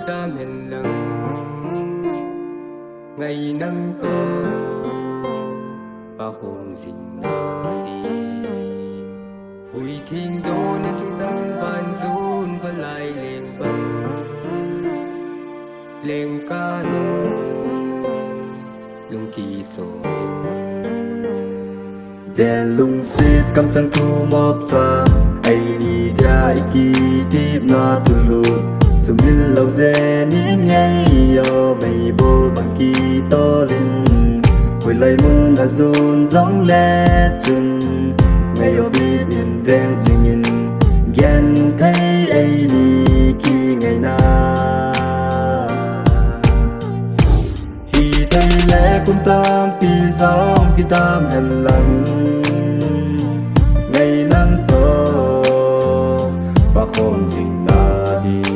tam hẹn lần ngày nắng to ba hôm dình na đi ui thiên đô na chúng tăng van run và lại lên ca nô lung kỳ trổ đèn lung xít cắm trăng thu mọc xa ai đi ra kỳ tiếp na tu lụt sum lil lâu dè nín ngay yo mây bô bằng kỳ to lên hồi lại muốn đã dồn giống lẽ chừng ngày yo biết in ven singin ghen thấy ai đi kỳ ngày na hi thấy lẽ cũng tam pi giống kỳ tam hẹn lần ngày nắng to và không dình na đi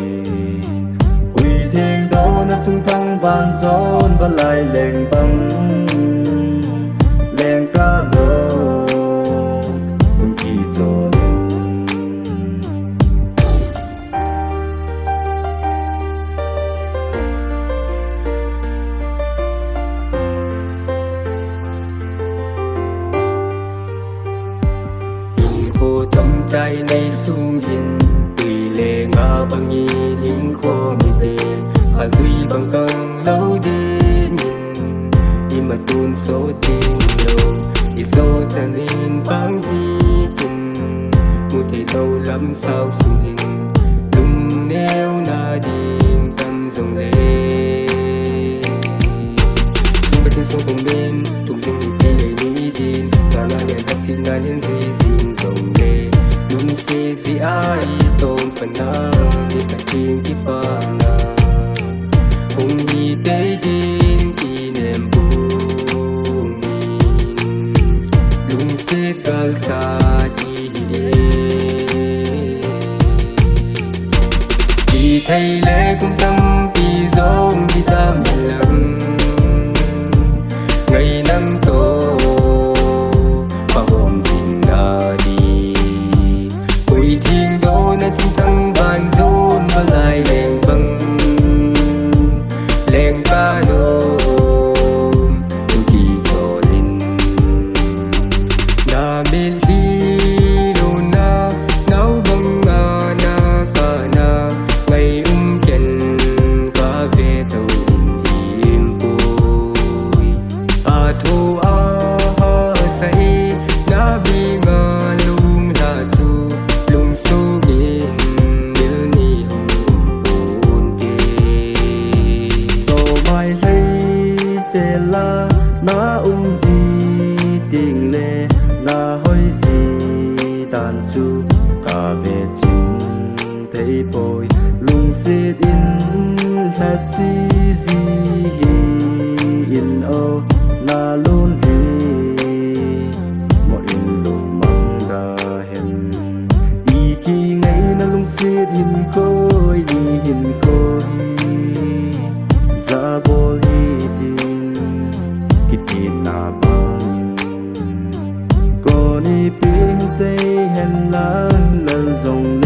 hui thiên đó nó trung thăng vàng giòn và lại lệnh băng lệnh ca nô mừng kỳ giòn khô trong trái này sung hình tùy lệ ngã bằng nhìn hình khô mi tê khai quy bằng căng lâu đi nhìn đi mà tuôn số tình lâu thì số chân hình bằng hi tình một thể lâu lắm sao sung hình đừng neo na đi tâm dòng lệ chung bên sông cùng bên thuộc sinh thì lệ ní tin cả na nhận ta xin na nhân gì dòng lệ lung xê vì ai tôm phần na đi cả tiếng kí pa na hùng hi tế din kỷ niệm buông lung xê cal sa đi đi thấy lẽ cũng tâm kỳ giống đi tam lần ngày nắng to và hôm dình na đi ui thiên đô na chúng tăng van rôn và lại lệnh băng lệnh ca nô lung kỳ trổ linh na bên khi đô na nấu băng na ca na ngày chân ca về sâu im bùi thu say na bi nga lung la chu lung su gin mil ni hùng bùn kê so mai lấy sẽ là na gì tình lệ na hỏi gì tàn chu cả về chính thấy bồi lung xít in là gì in ô na luôn vì mọi lùng mong đã hẹn ý kỳ ngày na lung xít hình khôi đi hình khôi ra bồ hi tin kỳ tin na bằng còn ý biết say hẹn lãng lần dòng